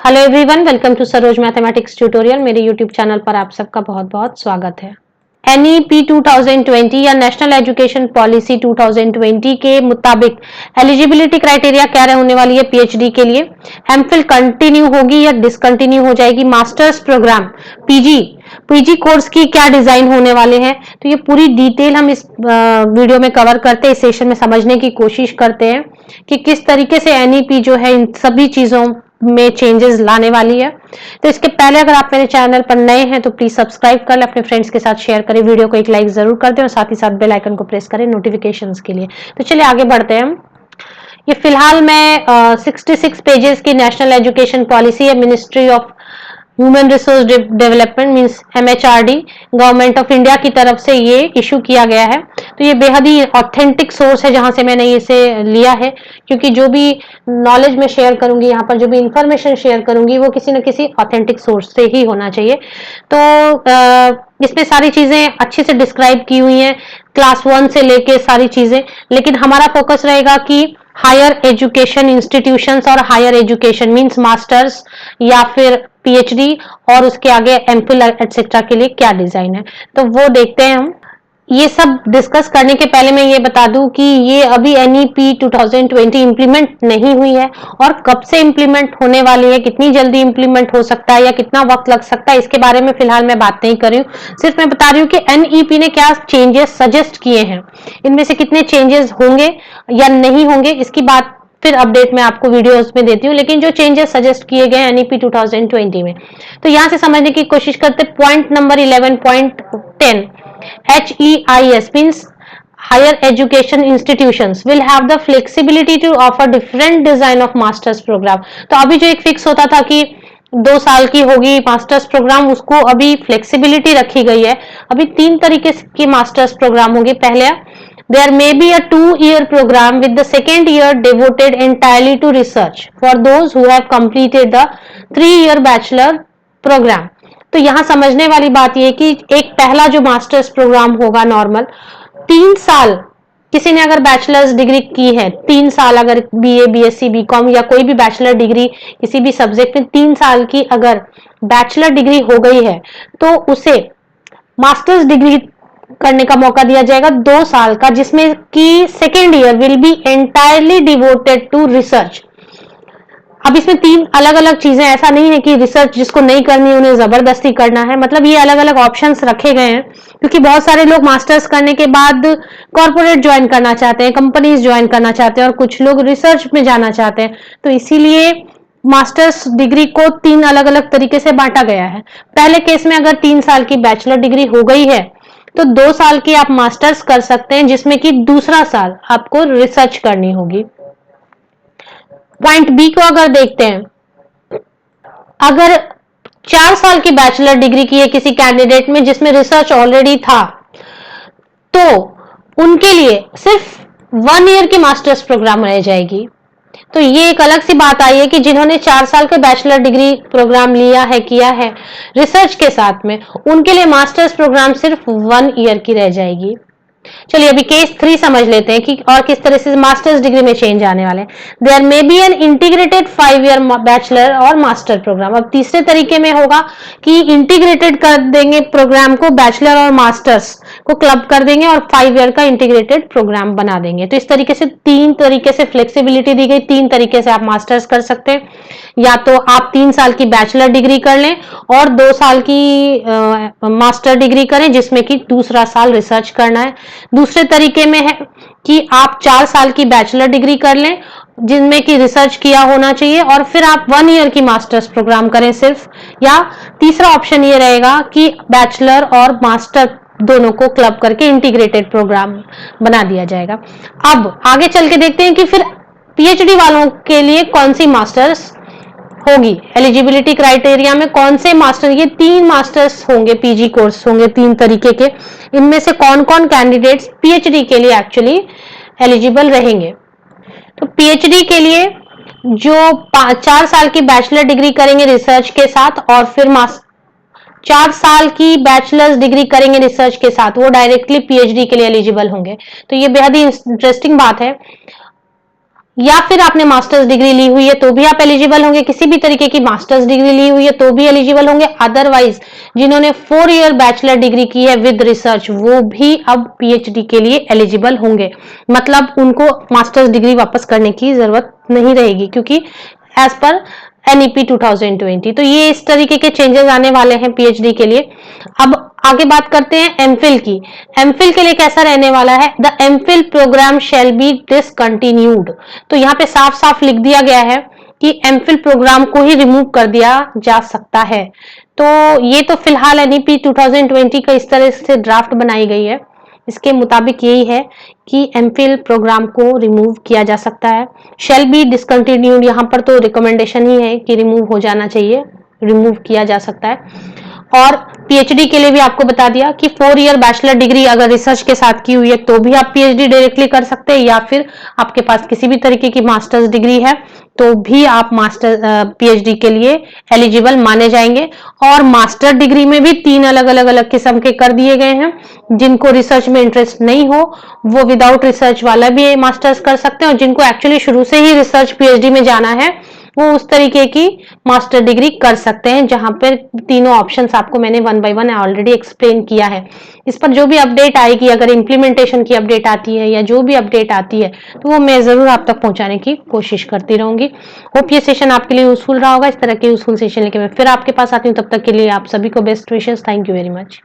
Hello everyone, welcome to Saroj mathematics tutorial. मेरे YouTube channel पर आप सबका बहुत बहुत स्वागत है। एनईपी 2020 या नेशनल एजुकेशन पॉलिसी 2020 के मुताबिक एलिजिबिलिटी क्राइटेरिया क्या होने वाली है पीएचडी के लिए? एमफिल कंटिन्यू होगी या डिसकंटिन्यू हो जाएगी? मास्टर्स प्रोग्राम पीजी कोर्स की क्या डिजाइन होने वाले हैं? तो ये पूरी डिटेल हम इस वीडियो में कवर करते हैं, इस सेशन में समझने की कोशिश करते हैं कि किस तरीके से एनईपी जो है इन सभी चीजों में चेंजेस लाने वाली है। तो इसके पहले अगर आप मेरे चैनल पर नए हैं तो प्लीज सब्सक्राइब कर ले, अपने फ्रेंड्स के साथ शेयर करें, वीडियो को एक लाइक जरूर कर दें और साथ ही साथ बेल आइकन को प्रेस करें नोटिफिकेशंस के लिए। तो चलिए आगे बढ़ते हैं। ये फिलहाल मैं 66 पेजेस की नेशनल एजुकेशन पॉलिसी है, ministry of human resource development means MHRD government of India की तरफ से ये इशू किया गया है। तो ये बेहद ही ऑथेंटिक सोर्स है जहां से मैंने इसे लिया है, क्योंकि जो भी नॉलेज मैं शेयर करूंगी यहाँ पर, जो भी इंफॉर्मेशन शेयर करूंगी वो किसी न किसी ऑथेंटिक सोर्स से ही होना चाहिए। तो इसमें सारी चीजें अच्छे से डिस्क्राइब की हुई हैं, क्लास 1 से लेके सारी चीजें, लेकिन हमारा फोकस रहेगा कि हायर एजुकेशन इंस्टीट्यूशंस और हायर एजुकेशन मींस मास्टर्स या फिर पीएचडी और उसके आगे एमफिल एटसेट्रा के लिए क्या डिजाइन है, तो वो देखते हैं हम। ये सब डिस्कस करने के पहले मैं ये बता दूं कि ये अभी एनईपी 2020 इंप्लीमेंट नहीं हुई है और कब से इंप्लीमेंट होने वाली है, कितनी जल्दी इंप्लीमेंट हो सकता है या कितना वक्त लग सकता है, इसके बारे में फिलहाल मैं बात नहीं कर रही हूं। सिर्फ मैं बता रही हूं कि एनईपी ने क्या चेंजेस सजेस्ट किए हैं, इनमें से कितने चेंजेस होंगे या नहीं होंगे, इसकी बात फिर अपडेट मैं आपको वीडियोस में देती हूँ। लेकिन जो चेंजेस सजेस्ट किए गए एनईपी 2020 में, तो यहां से समझने की कोशिश करते। Point number 11.10 HEIS means higher education institutions will have the flexibility to offer different design of masters program। तो अभी जो एक फिक्स होता था कि 2 साल की होगी मास्टर्स प्रोग्राम, उसको अभी फ्लेक्सिबिलिटी रखी गई है। अभी 3 तरीके की मास्टर्स प्रोग्राम होंगे। पहले there may be a 2-year program with the second year devoted entirely to research for those who have completed the 3-year bachelor program। तो यहां समझने वाली बात यह कि एक पहला जो मास्टर्स प्रोग्राम होगा नॉर्मल 3 साल, किसी ने अगर बैचलर्स डिग्री की है 3 साल, अगर बीए बीएससी बीकॉम या कोई भी बैचलर डिग्री किसी भी सब्जेक्ट में 3 साल की अगर बैचलर डिग्री हो गई है तो उसे मास्टर्स डिग्री करने का मौका दिया जाएगा 2 साल का, जिसमें कि second year will be entirely devoted to research. अब इसमें 3 अलग अलग चीजें, ऐसा नहीं है कि रिसर्च जिसको नहीं करनी उन्हें जबरदस्ती करना है, मतलब ये अलग अलग ऑप्शंस रखे गए हैं, क्योंकि बहुत सारे लोग मास्टर्स करने के बाद कॉर्पोरेट ज्वाइन करना चाहते हैं, कंपनीज ज्वाइन करना चाहते हैं और कुछ लोग रिसर्च में जाना चाहते हैं। तो इसीलिए मास्टर्स डिग्री को 3 अलग अलग तरीके से बांटा गया है। पहले केस में अगर 3 साल की बैचलर डिग्री हो गई है तो 2 साल की आप मास्टर्स कर सकते हैं, जिसमें कि दूसरा साल आपको रिसर्च करनी होगी। पॉइंट बी को अगर देखते हैं, अगर 4 साल की बैचलर डिग्री की है किसी कैंडिडेट में जिसमें रिसर्च ऑलरेडी था, तो उनके लिए सिर्फ 1 ईयर की मास्टर्स प्रोग्राम रह जाएगी। तो ये एक अलग सी बात आई है कि जिन्होंने 4 साल के बैचलर डिग्री प्रोग्राम लिया है, किया है रिसर्च के साथ में, उनके लिए मास्टर्स प्रोग्राम सिर्फ 1 ईयर की रह जाएगी। चलिए अभी केस 3 समझ लेते हैं कि और किस तरह से मास्टर्स डिग्री में चेंज आने वाले हैं। There may be an integrated 5 year bachelor और मास्टर प्रोग्राम। अब तीसरे तरीके में होगा कि इंटीग्रेटेड कर देंगे प्रोग्राम को, बैचलर और मास्टर्स को क्लब कर देंगे और 5 ईयर का इंटीग्रेटेड प्रोग्राम बना देंगे। तो इस तरीके से 3 तरीके से फ्लेक्सिबिलिटी दी गई, 3 तरीके से आप मास्टर्स कर सकते हैं। या तो आप 3 साल की बैचलर डिग्री कर लें और 2 साल की मास्टर डिग्री करें, जिसमें कि दूसरा साल रिसर्च करना है। दूसरे तरीके में है कि आप 4 साल की बैचलर डिग्री कर लें जिनमें कि रिसर्च किया होना चाहिए और फिर आप 1 ईयर की मास्टर्स प्रोग्राम करें सिर्फ। या तीसरा ऑप्शन ये रहेगा कि बैचलर और मास्टर दोनों को क्लब करके इंटीग्रेटेड प्रोग्राम बना दिया जाएगा। अब आगे चल के देखते हैं कि फिर पीएचडी वालों के लिए कौन सी मास्टर्स होगी, एलिजिबिलिटी क्राइटेरिया में कौन से मास्टर, ये 3 मास्टर्स होंगे, पीजी कोर्स होंगे 3 तरीके के। इनमें से कौन कौन कैंडिडेट्स पीएचडी के लिए एक्चुअली एलिजिबल रहेंगे? तो पीएचडी के लिए जो 4 साल की बैचलर डिग्री करेंगे रिसर्च के साथ और फिर 4 साल की बैचलर्स डिग्री करेंगे रिसर्च के साथ, वो डायरेक्टली पीएचडी के लिए एलिजिबल होंगे। तो ये बेहद ही इंटरेस्टिंग बात है। या फिर आपने मास्टर्स डिग्री ली हुई है तो भी आप एलिजिबल होंगे, किसी भी तरीके की मास्टर्स डिग्री ली हुई है तो भी एलिजिबल होंगे। अदरवाइज जिन्होंने 4 ईयर बैचलर डिग्री की है विद रिसर्च वो भी अब पीएचडी के लिए एलिजिबल होंगे। मतलब उनको मास्टर्स डिग्री वापस करने की जरूरत नहीं रहेगी, क्योंकि एज पर एनईपी 2020 तो ये इस तरीके के चेंजेस आने वाले हैं पीएचडी के लिए। अब आगे बात करते हैं एमफिल की। एमफिल के लिए कैसा रहने वाला है, the MPhil program shall be discontinued. तो यहाँ पे साफ साफ लिख दिया गया है कि एमफिल प्रोग्राम को ही रिमूव कर दिया जा सकता है। तो ये तो फिलहाल एनईपी 2020 का इस तरह से ड्राफ्ट बनाई गई है, इसके मुताबिक यही है कि एमफिल प्रोग्राम को रिमूव किया जा सकता है। शेल बी डिसकंटिन्यूड, यहाँ पर तो रिकमेंडेशन ही है कि रिमूव हो जाना चाहिए, रिमूव किया जा सकता है। और पीएचडी के लिए भी आपको बता दिया कि 4 ईयर बैचलर डिग्री अगर रिसर्च के साथ की हुई है तो भी आप पीएचडी डायरेक्टली कर सकते हैं, या फिर आपके पास किसी भी तरीके की मास्टर्स डिग्री है तो भी आप मास्टर पीएचडी के लिए एलिजिबल माने जाएंगे। और मास्टर डिग्री में भी 3 अलग किस्म के कर दिए गए हैं। जिनको रिसर्च में इंटरेस्ट नहीं हो वो विदाउट रिसर्च वाला भी मास्टर्स कर सकते हैं, और जिनको एक्चुअली शुरू से ही रिसर्च पीएचडी में जाना है वो उस तरीके की मास्टर डिग्री कर सकते हैं, जहां पर तीनों ऑप्शंस आपको मैंने 1 बाय 1 ऑलरेडी एक्सप्लेन किया है। इस पर जो भी अपडेट आएगी, अगर इंप्लीमेंटेशन की अपडेट आती है या जो भी अपडेट आती है तो वो मैं जरूर आप तक पहुंचाने की कोशिश करती रहूंगी। होप ये सेशन आपके लिए यूजफुल रहा होगा। इस तरह के यूजफुल सेशन लेके मैं फिर आपके पास आती हूँ। तब तक के लिए आप सभी को best wishes. Thank you very much.